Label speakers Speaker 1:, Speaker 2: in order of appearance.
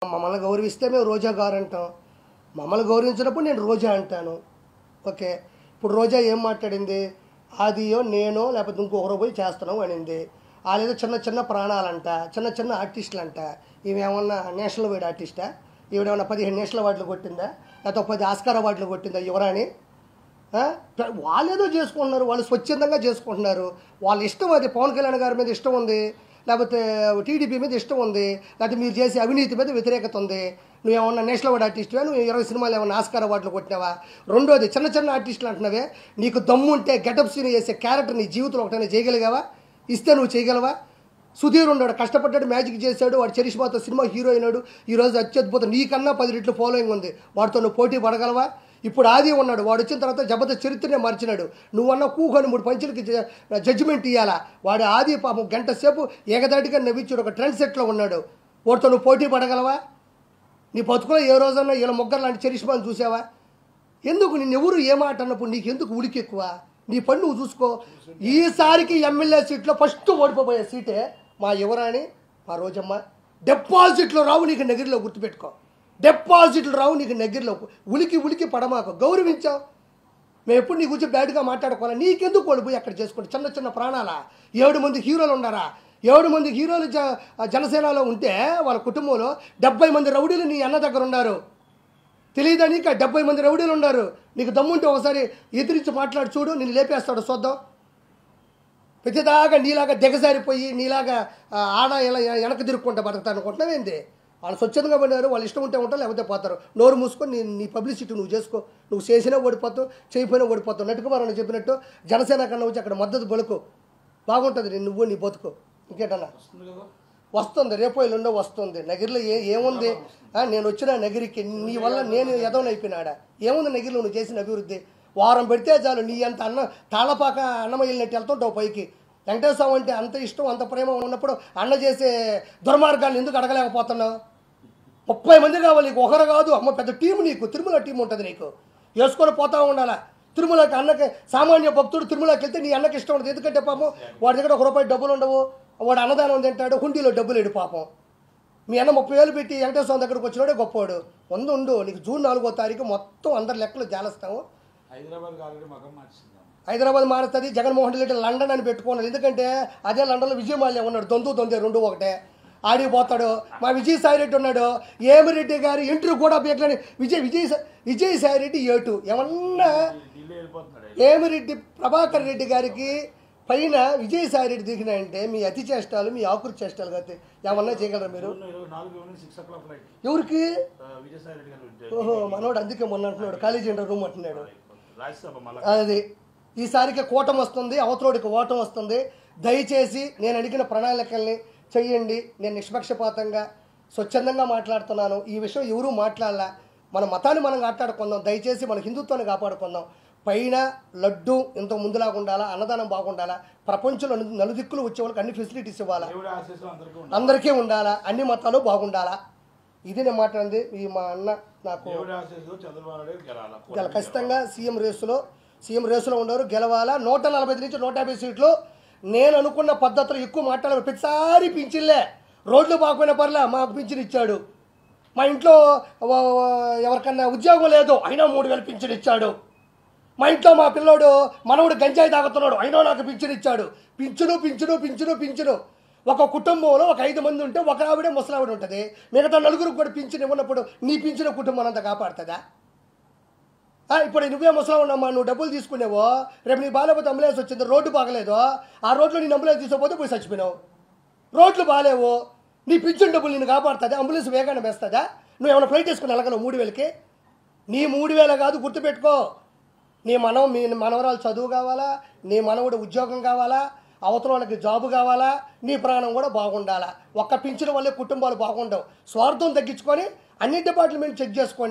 Speaker 1: మమ్మల్ని గౌరవిస్తే మేము రోజా గారు అంటాం. మమ్మల్ని గౌరవించినప్పుడు నేను రోజా అంటాను. ఓకే, ఇప్పుడు రోజా ఏం మాట్లాడింది? ఆదియో నేనో లేకపోతే ఇంకొకరు పోయి చేస్తున్నాం అనింది. వాళ్ళేదో చిన్న చిన్న ప్రాణాలంట, చిన్న చిన్న ఆర్టిస్టులు అంట. ఈమెమన్నా నేషనల్ వైడ్ ఆర్టిస్టా? ఈవిడేమన్నా 15 నేషనల్ అవార్డులు కొట్టిందా? లేకపోతే 10 ఆస్కార్ అవార్డులు కొట్టిందా యువరాణి? వాళ్ళేదో చేసుకుంటున్నారు, వాళ్ళు స్వచ్ఛందంగా చేసుకుంటున్నారు. వాళ్ళ ఇష్టం. అది పవన్ కళ్యాణ్ గారి మీద ఇష్టం ఉంది, లేకపోతే టీడీపీ మీద ఇష్టం ఉంది, లేకపోతే మీరు చేసే అవినీతి మీద వ్యతిరేకత ఉంది. నువ్వేమన్నా నేషనల్ అవార్డు ఆర్టిస్టువా? నువ్వు 20 సినిమాలు ఏమన్నా ఆస్కార్ అవార్డులు కొట్టినావా? రెండోది, చిన్న చిన్న ఆర్టిస్టులు అంటున్నావే, నీకు దమ్ము ఉంటే గెటప్ సీన్ చేసే క్యారెక్టర్ నీ జీవితంలో ఒకటైనా చేయగలిగావా? ఇస్తే నువ్వు చేయగలవా? సుధీర్ ఉన్నాడు, కష్టపడ్డాడు, మ్యాజిక్ చేశాడు, వాడు చరిష్మాతో సినిమా హీరో అయినాడు, ఈరోజు అత్యద్భుతం, నీకన్నా 10 రెట్లు ఫాలోయింగ్ ఉంది, వాడితో నువ్వు పోటీ పడగలవా? ఇప్పుడు ఆది ఉన్నాడు, వాడు వచ్చిన తర్వాత జబర్దస్త్ చరిత్రనే మార్చినాడు. నువ్వన్నా కూకొని 3 పంచులకి జడ్జిమెంట్ ఇవ్వాలా? వాడు ఆది పాపం గంట సేపు ఏకదాటిగా నవ్వించాడు, ఒక ట్రెండ్ సెట్లో ఉన్నాడు. వాడితో నువ్వు పోటీ పడగలవా? నీ బతుకులో ఏ రోజన్నా ఇలా మొగ్గర్ లాంటి చరిష్మాను చూసావా? ఎందుకు నిన్నెవరు ఏ మాట అన్నప్పుడు నీకెందుకు ఉడికి ఎక్కువ? నీ పని నువ్వు చూసుకో. ఈసారికి ఎమ్మెల్యే సీట్లో ఫస్ట్ ఓడిపోయే సీటే మా యువరాణి, మా రోజమ్మ. డిపాజిట్లు రావు నీకు నగిరిలో, గుర్తుపెట్టుకో. డిపాజిట్లు రావు నీకు నగిరిలో. ఉలికి ఉలికి పడమాకు, గౌరవించావు. మేము ఎప్పుడు నీ గురించి బ్యాడ్గా మాట్లాడుకోవాలి. నీకెందుకు ఓడిపోయి అక్కడ చేసుకుంటే? చిన్న చిన్న ప్రాణాలా? 7 మంది హీరోలు ఉన్నారా? 7 మంది హీరోలు జనసేనలో ఉంటే వాళ్ళ కుటుంబంలో 70 మంది రౌడీలు నీ అన్న దగ్గర ఉన్నారు. తెలియదా నీకు? 70 మంది రౌడీలు ఉన్నారు. నీకు దమ్ముంటే ఒకసారి ఎదిరించి మాట్లాడి చూడు, నేను లేపేస్తాడు చూద్దాం. ప్రతిదాకా నీలాగా దిగజారిపోయి నీలాగా ఆడ ఇలా వెనక తిరుక్కుంటా బతుకుతా అనుకుంటున్నావేంది? వాళ్ళు స్వచ్ఛందంగా పడినారు, వాళ్ళు ఇష్టం ఉంటే ఉంటారు, లేకపోతే పోతారు. నోరు మూసుకొని నీ పబ్లిసిటీ నువ్వు చేసుకో. నువ్వు చేసినా ఓడిపోతావు, చేయకపోయినా ఓడిపోతావు. నటుకుమారని చెప్పినట్టు జనసేన కన్నా వచ్చి అక్కడ మద్దతు బలుకు, బాగుంటుంది. నువ్వు నీ బతుకు. ఇంకేటన్నా వస్తుంది, రేపో ఎల్లుండో వస్తుంది. నగిరిలో ఏముంది? నేను వచ్చిన నగిరికి నీ వల్ల నేను ఎదవనైపోయినాడా? ఏముంది నగిరిలో నువ్వు చేసిన అభివృద్ధి? వారం పెడితే చాలు, నీ అంత తాళపాక అన్నం వెళ్ళినట్టు వెళ్తుంటావు పైకి. వెంకటేశ్వర స్వామి అంటే అంత ఇష్టం, అంత ప్రేమ ఉన్నప్పుడు అన్న చేసే దుర్మార్గాన్ని ఎందుకు అడగలేకపోతున్నావు? 30 మంది కావాలి నీకు, ఒకరు కాదు. అమ్మ పెద్ద టీం నీకు, తిరుమల టీం ఉంటుంది నీకు, వేసుకొని పోతా ఉండాలా. తిరుమలకి అన్నకి సామాన్య భక్తుడు తిరుమలకి వెళ్తే నీ అన్నకి ఇష్టం ఉంటుంది. ఎందుకంటే పాపం వాడి దగ్గర 1 రూపాయి డబ్బులు ఉండవు, వాడు అన్నదానం తింటాడు, హుండీలో డబ్బులు ఏడు పాపం. మీ అన్న 30,000 పెట్టి వెంకటేశ్వర స్వామి దగ్గరకు వచ్చినాడే గొప్పవాడు. ఉండు, నీకు జూన్ 4వ తారీఖు మొత్తం అందరి లెక్కలు జాలస్తాము. హైదరాబాద్ మారుతుంది. జగన్మోహన్ రెడ్డి లండన్ అని పెట్టుకున్నాడు. ఎందుకంటే అదే లండన్లో విజయమాల్య ఉన్నాడు, దొందే 2 ఒకటే, ఆడికి పోతాడు. మా విజయసాయిరెడ్డి ఉన్నాడు, ఏమిరెడ్డి గారి ఇంటర్వ్యూ కూడా బేకలని విజయసాయిరెడ్డి ఏటు ఏమన్నా ఏమిరెడ్డి ప్రభాకర్ రెడ్డి గారికి పైన విజయసాయిరెడ్డి దిగినాయంటే మీ అతి చేష్టాలు, మీ ఆకురు చేష్టాలు కాబట్టి ఏమన్నా చేయగలరా మీరు? ఎవరికి? ఓహో, మనోడు అందుకే మొన్న అంటున్నాడు కాలేజీ రూమ్ అంటున్నాడు. అది ఈసారికి కూటమి వస్తుంది, అవతలోడికి ఓటం వస్తుంది. దయచేసి నేను అడిగిన ప్రణాళికల్ని చెయ్యండి. నేను నిష్పక్షపాతంగా స్వచ్ఛందంగా మాట్లాడుతున్నాను. ఈ విషయం ఎవరూ మాట్లాడాల. మన మతాన్ని మనం కాపాడుకుందాం. దయచేసి మన హిందుత్వాన్ని కాపాడుకుందాం. పైన లడ్డు ఇంత ముందులాగా ఉండాలా, అన్నదానం బాగుండాలా, ప్రపంచంలో నలుదిక్కులు వచ్చే వాళ్ళకి అన్ని ఫెసిలిటీస్ ఇవ్వాలా, అందరికీ ఉండాలా, అన్ని మతాలు బాగుండాలా. ఇది నేను మాట్లాడింది. ఈ మా అన్న నాకు ఖచ్చితంగా సీఎం రేసులో ఉన్నారు, గెలవాలా. 145 నుంచి 150 సీట్లు. నేను అనుకున్న పద్ధతిలో ఎక్కువ మాట్లాడాలి. ప్రతిసారి పింఛన్లే, రోడ్లు బాగుపోయిన పర్లే మాకు పింఛన్ ఇచ్చాడు. మా ఇంట్లో ఎవరికన్నా ఉద్యోగం లేదు అయినా 3,000 పింఛన్ ఇచ్చాడు. మా ఇంట్లో మా పిల్లోడు మనవుడు గంజాయి తాగుతున్నాడు అయినా నాకు పింఛన్ ఇచ్చాడు. పింఛను. ఒక కుటుంబంలో ఒక 5 మంది ఉంటే ఒక ఆవిడే ముసలావిడ ఉంటుంది, మిగతా 4గురికి కూడా పింఛన్ ఇవ్వనప్పుడు నీ పింఛన్ కుటుంబం అంతా కాపాడుతుందా? ఇప్పుడు నువ్వే ముసలావు ఉన్నామా, నువ్వు డబ్బులు తీసుకునేవో, రేపు నీ బాగాలేకపోతే అంబులెన్స్ వచ్చింది, రోడ్డు బాగలేదు, ఆ రోడ్లో నేను అంబులెన్స్ తీసుకోపోతే పోయి చచ్చిపోయినావు. రోడ్లు బాగాలేవు, నీ పింఛన్ డబ్బులు నేను కాపాడుతుందా? అంబులెన్స్ వేగానే వేస్తుందా? నువ్వు ఏమైనా ఫ్లైట్ వేసుకుని వెళ్ళగలవు 3,000కి? నీ 3,000 కాదు, గుర్తుపెట్టుకో. నీ మనవరాలు చదువు కావాలా, నీ మనవుడు ఉద్యోగం కావాలా, అవతల వాళ్ళకి జాబు కావాలా, నీ ప్రాణం కూడా బాగుండాలా. ఒక్క పింఛన్ వల్లే కుటుంబాలు బాగుండవు. స్వార్థం తగ్గించుకొని అన్ని డిపార్ట్మెంట్ చెక్ చేసుకోండి.